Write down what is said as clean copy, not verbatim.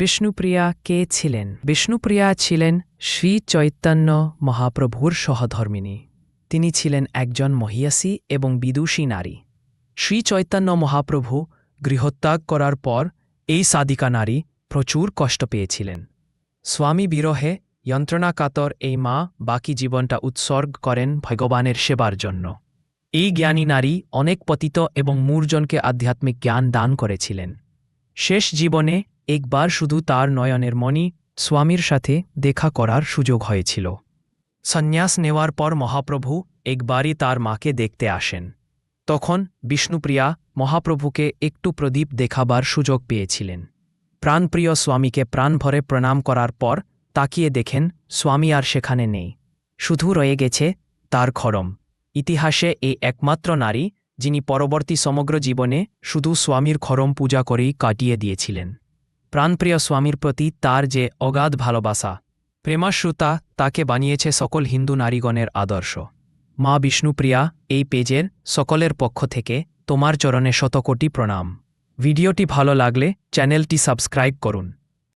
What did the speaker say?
বিষ্ণুপ্রিয়া কে ছিলেন? বিষ্ণুপ্রিয়া ছিলেন শ্রী চৈতন্য মহাপ্রভুর সহধর্মিণী। তিনি ছিলেন একজন মহিয়াসী এবং বিদুষী নারী। শ্রী চৈতন্য মহাপ্রভু গৃহত্যাগ করার পর এই সাধিকা নারী প্রচুর কষ্ট পেয়েছিলেন। স্বামী বিরহে যন্ত্রণাকাতর এই মা বাকি জীবনটা উৎসর্গ করেন ভগবানের সেবার জন্য। এই জ্ঞানী নারী অনেক পতিত এবং মূর্জনকে আধ্যাত্মিক জ্ঞান দান করেছিলেন। শেষ জীবনে একবার শুধু তার নয়নের মণি স্বামীর সাথে দেখা করার সুযোগ হয়েছিল। সন্ন্যাস নেওয়ার পর মহাপ্রভু একবারই তার মাকে দেখতে আসেন। তখন বিষ্ণুপ্রিয়া মহাপ্রভুকে একটু প্রদীপ দেখাবার সুযোগ পেয়েছিলেন। প্রাণপ্রিয় স্বামীকে প্রাণ ভরে প্রণাম করার পর তাকিয়ে দেখেন স্বামী আর সেখানে নেই, শুধু রয়ে গেছে তার খড়ম। ইতিহাসে এই একমাত্র নারী যিনি পরবর্তী সমগ্র জীবনে শুধু স্বামীর খড়ম পূজা করেই কাটিয়ে দিয়েছিলেন। প্রাণপ্রিয় স্বামীর প্রতি তার যে অগাধ ভালোবাসা, প্রেমাশ্রুতা তাকে বানিয়েছে সকল হিন্দু নারীগণের আদর্শ। মা বিষ্ণুপ্রিয়া এই পেজের সকলের পক্ষ থেকে তোমার চরণে শতকোটি প্রণাম। ভিডিওটি ভালো লাগলে চ্যানেলটি সাবস্ক্রাইব করুন।